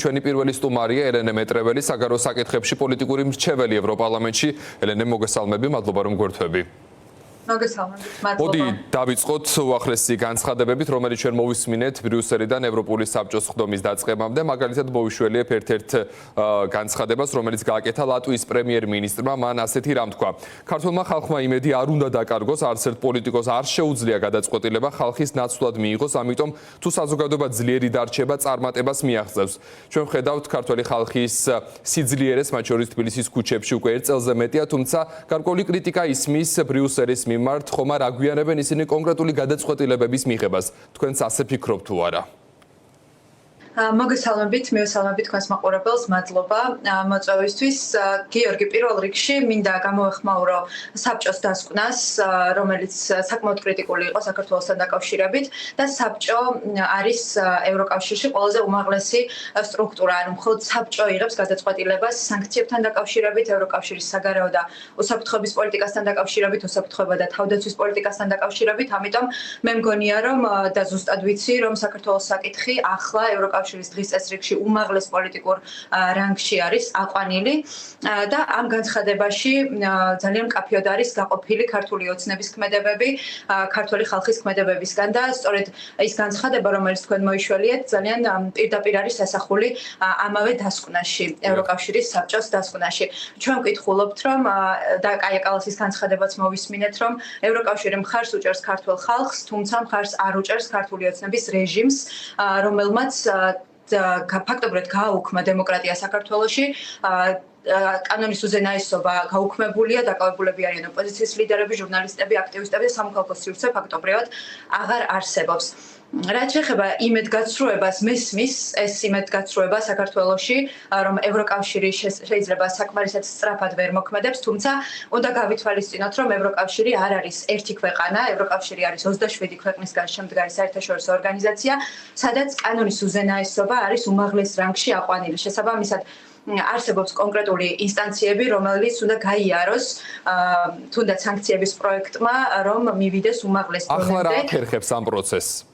ჩვენი პირველი სტუმარია ელენე მეტრეველი, საგარეო საკითხებში პოლიტიკური მრჩეველი ევროპარლამენტში. ელენე, მოგესალმები, მადლობა რომ გვერდთვები. მოდი დავიწყოთ უახლესი განცხადებებით, რომელიც ჩვენ მოვისმინეთ ბრიუსელიდან ევროპული საბჭოს ხდომის დაწყებამდე. მაგალითად მოვიშველიებ ერთ-ერთ განცხადებას, რომელიც გააკეთა ლატვიის პრემიერ-მინისტრმა, მან ასეთი რამ თქვა: ქართულმა ხალხმა იმედი არ უნდა დაკარგოს, არც ერთ პოლიტიკოს არ შეუძლია გადაწყვეტილება ხალხის ნაცვლად მიიღოს, ამიტომ თუ საზოგადოება ძლიერი დარჩება, წარმატებას მიაღწევს. ჩვენ ვხედავთ ქართველი ხალხის სიძლიერეს, მათ შორის თბილისის ქუჩებში უკვე ერთ წელზე მეტია, თუმცა გარკვეული კრიტიკა ისმის ბრიუსელის მიმართ, ხომ არ აგვიანებენ ისინი კონკრეტული გადაწყვეტილებების მიღებას. თქვენც ასე ფიქრობთ თუ არა? მოგესალმებით, მივესალმებით თქვენს მაყურებელს, მადლობა მოწვევისთვის. გიორგი, პირველ რიგში მინდა გამოეხმაურო საბჭოს დასკვნას, რომელიც საკმაოდ კრიტიკული იყო საქართველოსთან დაკავშირებით და საბჭო არის ევროკავშირში ყველაზე უმაღლესი სტრუქტურა, ანუ მხოლოდ საბჭო იღებს გადაწყვეტილებას სანქციებთან დაკავშირებით, ევროკავშირის საგარეო და უსაფრთხოების პოლიტიკასთან დაკავშირებით, უსაფრთხოება და თავდაცვის პოლიტიკასთან დაკავშირებით, ამიტომ მე მგონია რომ და ზუსტად ვიცი, რომ საქართველოს საკითხი ახლა ევროკავშირის დღის წესრიგში უმაღლეს პოლიტიკურ რანგში არის აყვანილი და ამ განცხადებაში ძალიან მკაფიოდ არის გაყოფილი ქართული ოცნების ქმედებები, ქართული ხალხის ქმედებებისგან და სწორედ ის განცხადება, რომელიც თქვენ მოიშველიეთ, ძალიან პირდაპირ არის ასახული ამავე დასკვნაში, ევროკავშირის საბჭოს დასკვნაში. ჩვენ ვკითხულობთ, რომ და კაია კალასის განცხადებაც მოვისმინეთ, რომ ევროკავშირი მხარს უჭერს ქართულ ხალხს, თუმცა მხარს არ უჭერს ქართული ოცნების რეჟიმს, რომელმაც ფაქტობრივად გააუქმა დემოკრატია საქართველოში. კანონის უზენაესობა გაუქმებულია, დაკავებულები არიან ოპოზიციის ლიდერები, ჟურნალისტები, აქტივისტები და სამოქალაქო სივრცე ფაქტობრივად აღარ არსებობს. რაც შეეხება იმედგაცრუებას, მესმის ეს იმედგაცრუება საქართველოში, რომ ევროკავშირი შეიძლება საკმარისად სწრაფად ვერ მოქმედებს, თუმცა უნდა გავითვალისწინოთ, რომ ევროკავშირი არ არის ერთი ქვეყანა, ევროკავშირი არის 27 ქვეყნისგან შემდგარი საერთაშორისო ორგანიზაცია, სადაც კანონის უზენაესობა არის უმაღლეს რანგში აყვანილი. შესაბამისად, არსებობს კონკრეტული ინსტანციები, რომელიც უნდა გაიაროს თუნდაც სანქციების პროექტმა, რომ მივიდეს უმაღლეს დონემდე. ახლა რა აკერხებს ამ პროცესს?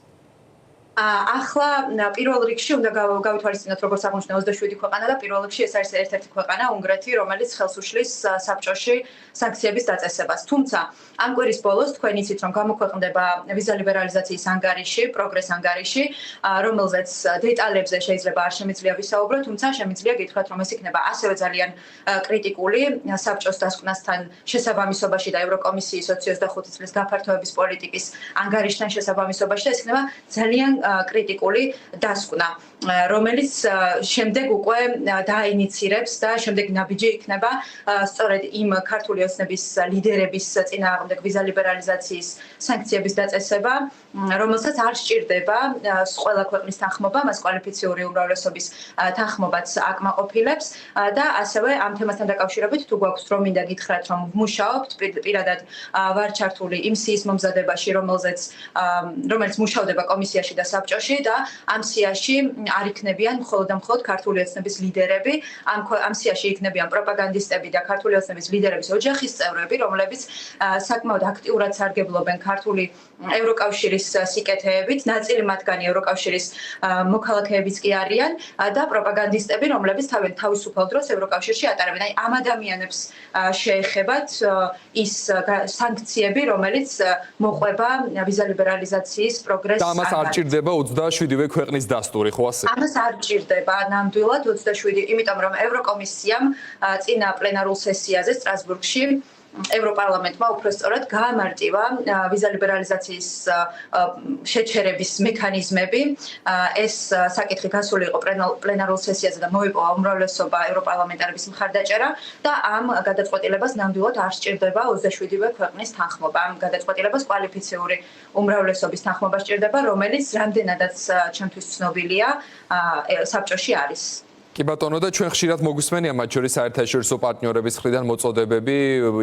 ახლა პირველ რიგში უნდა გავითვალისწინოთ, როგორც აღმოჩნდა 27 ქვეყანა და პირველ რიგში ეს არის ერთ-ერთი ქვეყანა, უნგრეთი, რომელიც ხელს უშლის საბჭოში სანქციების დაწესებას. თუმცა ამ კვირის ბოლოს თქვენ იცით, რომ გამოქვეყნდება ვიზა ლიბერალიზაციის ანგარიში, პროგრეს ანგარიში, რომელზეც დეტალებზე შეიძლება არ შემიძლია ვისაუბრო, თუმცა შემიძლია გითხრათ, რომ ეს იქნება ასევე ძალიან კრიტიკული საბჭოს დასკვნასთან შესაბამისობაში და ევროკომისიის 25 წლის გაფართოების პოლიტიკის ანგარიშთან შესაბამისობაში და ეს იქნება ძალიან კრიტიკული დასკვნა, რომელიც შემდეგ უკვე დაინიცირებს და შემდეგ ნაბიჯი იქნება სწორედ იმ ქართული ოცნების ლიდერების წინააღმდეგ ვიზა ლიბერალიზაციის სანქციების დაწესება, რომელსაც არ სჭირდება ყველა ქვეყნის თანხმობა, მას კვალიფიციური უმრავლესობის თანხმობაც აკმაყოფილებს და ასევე ამ თემასთან დაკავშირებით თუ გვაქვს რომ მინდა გითხრათ, რომ ვმუშაობთ პირადად ვარ ჩართული იმ სიის მომზადებაში, რომელიც მუშავდება კომისიაში და საბჭოში და ამ სიაში არ იქნებიან მხოლოდ და მხოლოდ ქართული ოცნების ლიდერები, ამ სიაში იქნებიან პროპაგანდისტები და ქართული ოცნების ლიდერების ოჯახის წევრები, რომლებიც საკმაოდ აქტიურად სარგებლობენ ქართული ევროკავშირის სიკეთეებით, ნაწილი მათგანი ევროკავშირის მოქალაქეებიც კი არიან და პროპაგანდისტები, რომლებიც თავისუფალ დროს ევროკავშირში ატარებენ. აი ამ ადამიანებს შეეხებათ ის სანქციები, რომელიც მოყვება ვიზა ლიბერალიზაციის პროგრესს. და ამას არ ჭირდება 27-ვე ქვეყნის დასტური, ხო ასე? ამას არ ჭირდება ნამდვილად 27, იმიტომ რომ ევროკომისიამ წინა პლენარულ სესიაზე სტრასბურგში ევროპარლამენტმა უпростоრად გაამარტივა ვიზა ლიბერალიზაციის შეჩერების მექანიზმები. ეს საკითხი გასული იყო პლენარულ სესიაზე და მოიპოვა უმრავლესობა ევროპარლამენტარების მხარდაჭერა და ამ გადაწყვეტილებას ნამდვილად არ სჭირდება 27-ვე ქვეყნის თანხმობა. ამ გადაწყვეტილებას კვალიფიციური უმრავლესობის თანხმობა სჭირდება, რომელიც რამდენადაც ჩემთვის ცნობილია საბჭოში არის. კი ბატონო და ჩვენ ხშირად მოგვისმენია მათ შორის საერთაშორისო პარტნიორების მხრიდან მოწოდებები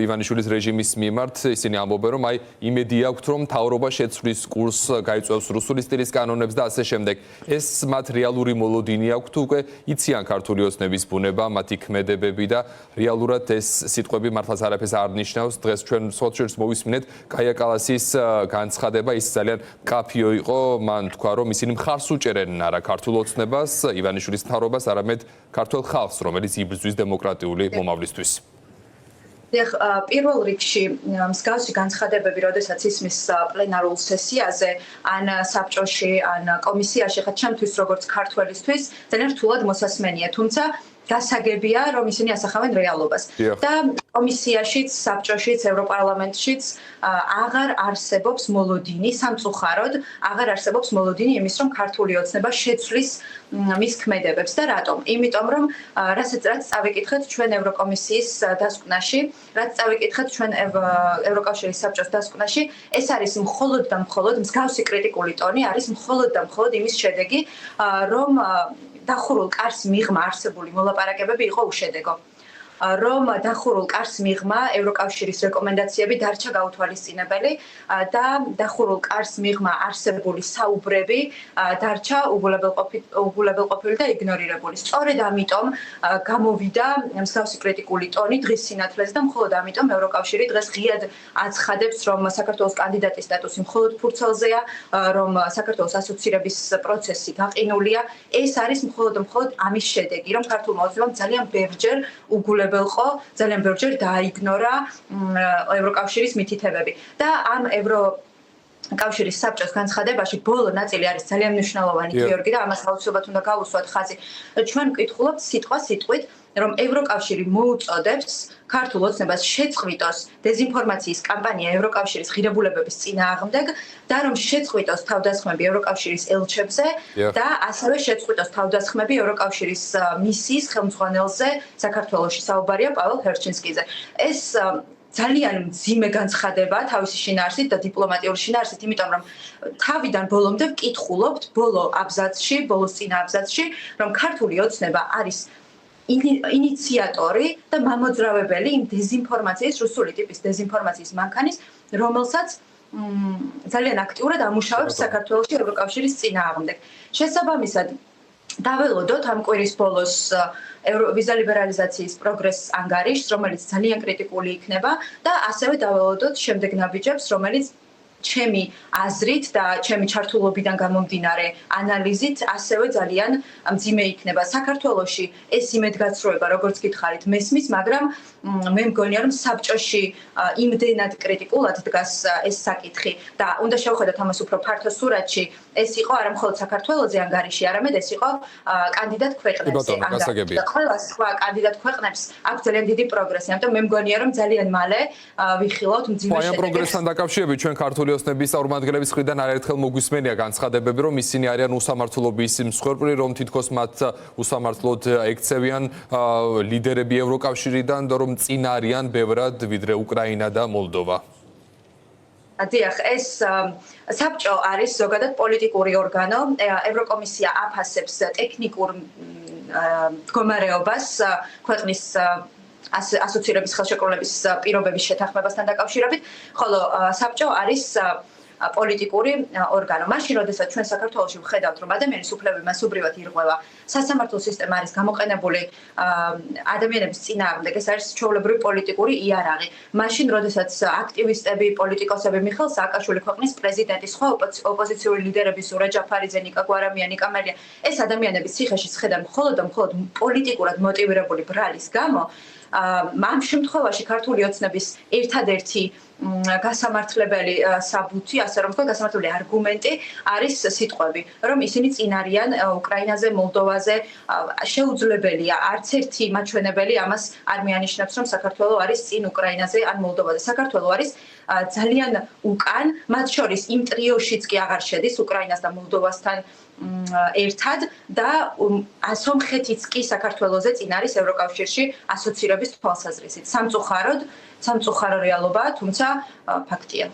ივანიშვილის რეჟიმის მიმართ. ისინი ამბობენ, რომ აი იმედი აქვთ, რომ მთავრობა შეცვლის კურსს, გაიწვევს რუსული სტილის კანონებს და ასე შემდეგ. ეს მათ რეალური მოლოდინი აქვთ, უკვე იციან ქართული ოცნების ბუნება, მათი ქმედებები და რეალურად ეს სიტყვები მართლაც არაფერს არ ნიშნავს. დღეს ჩვენ სოციალში მოვისმინეთ გაია კალასის განცხადება, ის ძალიან მკაფიო იყო. მან თქვა, რომ ისინი მხარს უჭერენ არა ქართულ ოცნებას, ივანიშვილის მთავრობას, არამედ ქართულ ხალხს, რომელიც იბრძვის დემოკრატიული მომავლისთვის. პირველ რიგში მსგავსი განცხადებები, როდესაც ისმის პლენარულ სესიაზე, ან საბჭოში, ან კომისიაში, ხა ჩემთვის როგორც ქართველისთვის, ძალიან რთულად მოსასმენია, თუმცა გასაგებია, რომ ისინი ასახავენ რეალობას. და კომისიაშიც, საბჭოშიც, ევროპარლამენტშიც აღარ არსებობს მოლოდინი, სამწუხაროდ აღარ არსებობს მოლოდინი იმის, რომ ქართული ოცნება შეცვლის მის ქმედებებს და რატომ? იმიტომ რომ რაც წავიკითხეთ ჩვენ ევროკომისიის დასკვნაში, რაც წავიკითხეთ ჩვენ ევროკავშირის საბჭოს დასკვნაში, ეს არის მხოლოდ და მხოლოდ მსგავსი კრიტიკული ტონი არის მხოლოდ და მხოლოდ იმის შედეგი, რომ დახურულ კარს მიღმა არსებული მოლაპარაკებები იყო უშედეგო. რომ დახურულ კარს მიღმა ევროკავშირის რეკომენდაციები დარჩა გაუთვალისწინებელი და დახურულ კარს მიღმა არსებული საუბრები დარჩა უგულებელყოფილი და იგნორირებული. სწორედ ამიტომ გამოვიდა მსგავსი კრიტიკული ტონი დღის სინათლეზე და მხოლოდ ამიტომ ევროკავშირი დღეს ღიად აცხადებს, რომ საქართველოს კანდიდატის სტატუსი მხოლოდ ფურცელზეა, რომ საქართველოს ასოცირების პროცესი გაყინულია. ეს არის მხოლოდ ამის შედეგი, რომ ქართულმა ოცნებამ ძალიან ბევრჯერ უგულებელყო, ძალიან ბევრჯერ დააიგნორა ევროკავშირის მითითებები. და ამ კავშირის საბჭოს განცხადებაში ბოლო ნაწილი არის ძალიან მნიშვნელოვანი, გიორგი, და ამას აუცილებლად უნდა გავუსვათ ხაზი. ჩვენ ვკითხულობთ სიტყვით, რომ ევროკავშირი მოუწოდებს ქართულ ოცნებას შეწყვიტოს დეზინფორმაციის კამპანია ევროკავშირის ღირებულებების წინააღმდეგ და რომ შეწყვიტოს თავდასხმები ევროკავშირის ელჩებზე და ასევე შეწყვიტოს თავდასხმები ევროკავშირის მისიის ხელმძღვანელზე საქართველოში, საუბარია პაველ ჰერჩინსკიზე. ეს ძალიან მძიმე განცხადება თავისი შინაარსით და დიპლომატიური შინაარსით, იმიტომ რომ თავიდან ბოლომდე ვკითხულობთ ბოლო წინა აბზაცში, რომ ქართული ოცნება არის ინიციატორი და მამოძრავებელი იმ დეზინფორმაციის, რუსული ტიპის დეზინფორმაციის მანქანის, რომელსაც ძალიან აქტიურად ამუშავებს საქართველოში ევროკავშირის წინააღმდეგ. შესაბამისად, დაველოდოთ ამ კვირის ბოლოს ვიზა ლიბერალიზაციის პროგრესს ანგარიშს, რომელიც ძალიან კრიტიკული იქნება და ასევე დაველოდოთ შემდეგ ნაბიჯებს, რომელიც ჩემი აზრით და ჩემი ჩართულობიდან გამომდინარე ანალიზით ასევე ძალიან მძიმე იქნება. საქართველოში ეს იმედგაცრუება, როგორც გითხარით, მესმის, მაგრამ მე მგონია, რომ საბჭოში იმდენად კრიტიკულად დგას ეს საკითხი და უნდა შევხედოთ ამას უფრო ფართო სურათში. ეს იყო არა მხოლოდ საქართველოზე ანგარიში, არამედ ეს იყო კანდიდატ ქვეყნებზე ანგარიში. და ყველა სხვა კანდიდატ ქვეყნებს აქვს ძალიან დიდი პროგრესი. ამიტომ მე მგონია, რომ ძალიან მალე ვიხილავთ მძიმე შედეგებს. აი ამ პროგრესთან დაკავშირებით ჩვენ ქართული ოცნების წარმომადგენლების მხრიდან არაერთხელ მოგვისმენია განცხადებები, რომ ისინი არიან უსამართლობის მსხვერპლი, რომ თითქოს მათ უსამართლოდ ექცევიან ლიდერები ევროკავშირიდან და რომ წინ არიან ბევრად ვიდრე უკრაინა და მოლდოვა. დიახ, ეს საბჭო არის ზოგადად პოლიტიკური ორგანო. ევროკომისია აფასებს ტექნიკურ მდგომარეობას ქვეყნის ასოცირების ხელშეკრულების პირობების შეთანხმებასთან დაკავშირებით, ხოლო საბჭო არის პოლიტიკური ორგანო. მაშინ, როდესაც ჩვენ საქართველოში ვხედავთ, რომ ადამიანის უფლებები მასობრივად ირღვევა, სასამართლო სისტემა არის გამოყენებული ადამიანების წინააღმდეგ, ეს არის ჩვეულებრივი პოლიტიკური იარაღი. მაშინ, როდესაც აქტივისტები, პოლიტიკოსები მიხეილ სააკაშვილი, ქვეყნის პრეზიდენტი, სხვა ოპოზიციური ლიდერები, ზურაბ ჯაფარიძე, ნიკა გვარამია, ნიკა მელია, ეს ადამიანები ციხეში ცხედან მხოლოდ და მხოლოდ პოლიტიკურად მოტივირებული ბრალის გამო, ამ შემთხვევაში ქართული ოცნების ერთადერთი გასამართლებელი საბუთი, ასე რომ ვთქვათ, გასამართლებელი არგუმენტი არის სიტყვები, რომ ისინი წინ არიან უკრაინაზე, მოლდოვაზე. შეუძლებელია, არც ერთი მაჩვენებელი ამას არ მიანიშნებს, რომ საქართველო არის წინ უკრაინაზე ან მოლდოვაზე. საქართველო არის ძალიან უკან, მათ შორის იმ ტრიოშიც კი აღარ შედის უკრაინას და მოლდოვასთან ერთად და სომხეთიც კი საქართველოზე წინ არის ევროკავშირში ასოცირების თვალსაზრისით. სამწუხარო რეალობაა, თუმცა ფაქტია.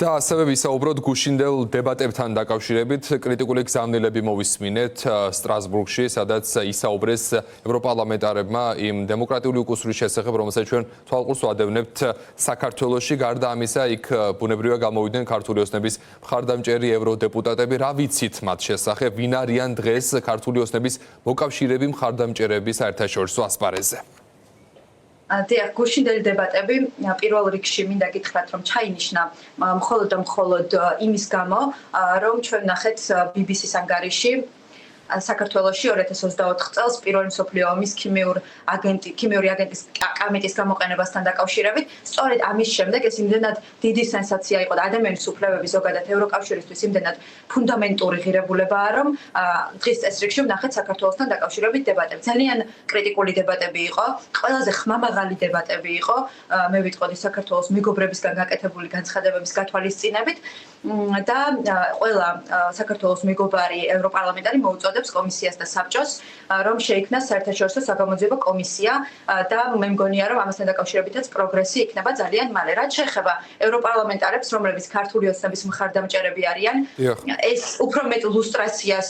და ასევე ვისაუბროთ გუშინდელ დებატებთან დაკავშირებით კრიტიკული გზავნილები მოვისმინეთ სტრასბურგში, სადაც ისაუბრეს ევროპარლამენტარებმა იმ დემოკრატიული უკუსრის შესახებ, რომელსაც ჩვენ თვალყურს ვადევნებთ საქართველოში. გარდა ამისა, იქ ბუნებრივია გამოვიდნენ ქართული ოცნების მხარდამჭერი ევროდეპუტატები. რა ვიცით მათ შესახებ? ვინ არიან დღეს ქართული ოცნების მოკავშირეები მხარდამჭერების საერთაშორისო ასპარეზზე? დიახ, გუშინდელი დებატები პირველ რიგში მინდა გითხრათ, რომ ჩაინიშნა მხოლოდ იმის გამო, რომ ჩვენ ნახეთ BBC-ს ანგარიში საქართველოში 2024 წელს პირველი მსოფლიო ომის ქიმიური აგენტის კამეტის გამოყენებასთან დაკავშირებით. სწორედ ამის შემდეგ ეს იმდენად დიდი სენსაცია იყო და ადამიანის უფლებები ზოგადად ევროკავშირისთვის იმდენად ფუნდამენტური ღირებულებაა, რომ დღის წესრიგში ვნახეთ საქართველოსთან დაკავშირებით დებატები. ძალიან კრიტიკული დებატები იყო, ყველაზე ხმამაღალი დებატები იყო, მე ვიტყოდი საქართველოს მეგობრებისგან გაკეთებული განცხადებების გათვალისწინებით და ყველა საქართველოს მეგობარი ევროპარლამენტარი მოუწოდებს კომისიას და საბჭოს, რომ შეიქმნას საერთაშორისო საგამოძიებო კომისია და მე მგონია, რომ ამასთან დაკავშირებითაც პროგრესი იქნება ძალიან მალე. რაც შეეხება ევროპარლამენტარებს, რომლებიც ქართული ოცნების მხარდამჭერები არიან, ეს უფრო მეტ ლუსტრაციას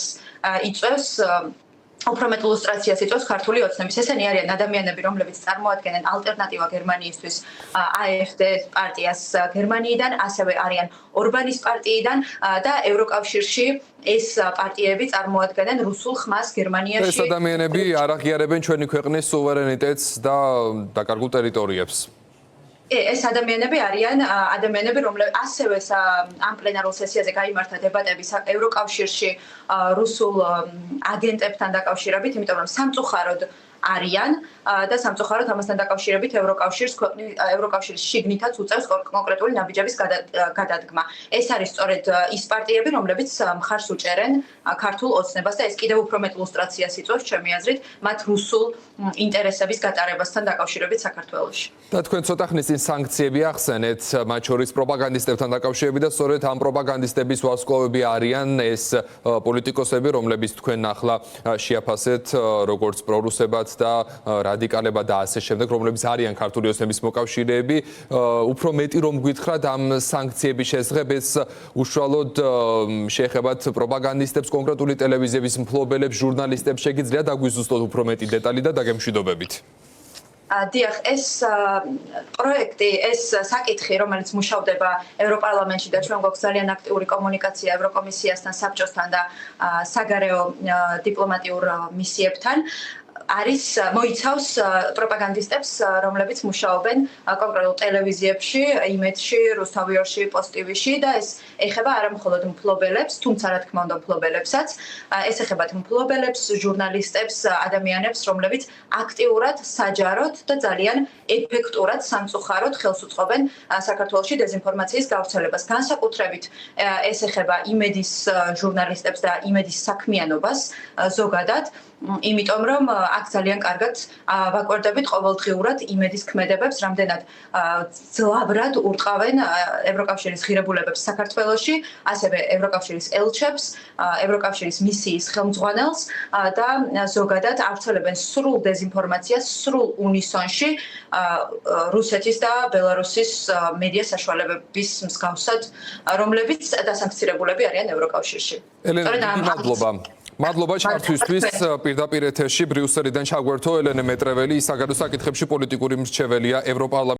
იწვევს ქართული ოცნების. ესენი არიან ადამიანები, რომლებიც წარმოადგენენ ალტერნატივა გერმანიისთვის AfD პარტიას გერმანიიდან, ასევე არიან ორბანის პარტიიდან და ევროკავშირში ეს პარტიები წარმოადგენენ რუსულ ხმას გერმანიაში. ეს ადამიანები არ აღიარებენ ჩვენი ქვეყნის სუვერენიტეტს და დაკარგულ ტერიტორიებს. ეს ადამიანები არიან ადამიანები, რომლებიც ასევე ამ პლენარულ სესიაზე გაიმართა დებატები ევროკავშირში რუსულ აგენტებთან დაკავშირებით, იმიტომ რომ სამწუხაროდ არიან და სამწუხაროდ ამასთან დაკავშირებით ევროკავშირის შიგნითაც უწევს კონკრეტული ნაბიჯების გადადგმა. ეს არის სწორედ ის პარტიები, რომლებიც მხარს უჭერენ ქართულ ოცნებას და ეს კიდევ უფრო მეტ ლუსტრაციას იწვევს, ჩემი აზრით, მათ რუსულ ინტერესების გატარებასთან დაკავშირებით საქართველოში. და თქვენ ცოტა ხნის წინ სანქციები ახსენეთ, მათ შორის პროპაგანდისტებთან დაკავშირებით და სწორედ ამ პროპაგანდისტების ვარსკვლავები არიან ეს პოლიტიკოსები, რომლებიც თქვენ ახლა შეაფასეთ როგორც პრორუსებად და რადიკალებად და ასე შემდეგ, რომლებიც არიან ქართული ოცნების მოკავშირეები. უფრო მეტი რომ გითხრათ ამ სანქციების შესახებ, ეს უშუალოდ შეეხებათ პროპაგანდისტებს, კონკრეტული ტელევიზიების მფლობელებს, ჟურნალისტებს, შეგიძლიათ დაგვიზუსტოთ უფრო მეტი დეტალი და დაგემშვიდობებით. დიახ, ეს პროექტი, ეს საკითხი, რომელიც მუშავდება ევროპარლამენტში და ჩვენ გვაქვს ძალიან აქტიური კომუნიკაცია ევროკომისიასთან, საბჭოსთან და საგარეო დიპლომატიურ მისიებთან, მოიცავს პროპაგანდისტებს, რომლებიც მუშაობენ კონკრეტულ ტელევიზიებში, იმედში, რუსთავიორში, პოსტივიში და ეს ეხება არა მხოლოდ მფლობელებს, თუმცა რა თქმა უნდა მფლობელებსაც, ეს ეხება მფლობელებს, ჟურნალისტებს, ადამიანებს, რომლებიც აქტიურად, საჯაროდ და ძალიან ეფექტურად სამწუხაროდ ხელს უწყობენ საქართველოში დეзинფორმაციის გავრცელებას. განსაკუთრებით ეს ეხება იმედის ჟურნალისტებს და იმედის საქმიანობას ზოგადად, იმიტომ რომ აქ ძალიან კარგად ვაკვირდებით ყოველდღიურად იმედის ქმედებებს, რამდენად ძლავრად ურტყავენ ევროკავშირის ღირებულებებს საქართველოში, ასევე ევროკავშირის ელჩებს, ევროკავშირის მისიის ხელმძღვანელს და ზოგადად ავრცელებენ სრულ დეзинფორმაციას სრულ უნისონში რუსეთის და ბელარუსის მედია საშუალებების მსგავსად, რომლებიც დასანქცირებულები არიან ევროკავშირში. მადლობა ჩართვისთვის პირდაპირ ეთერში ბრიუსელიდან ჩაგვერთო ელენე მეტრეველი, საგადო საკითხებში პოლიტიკური მრჩეველია ევროპარლამენტის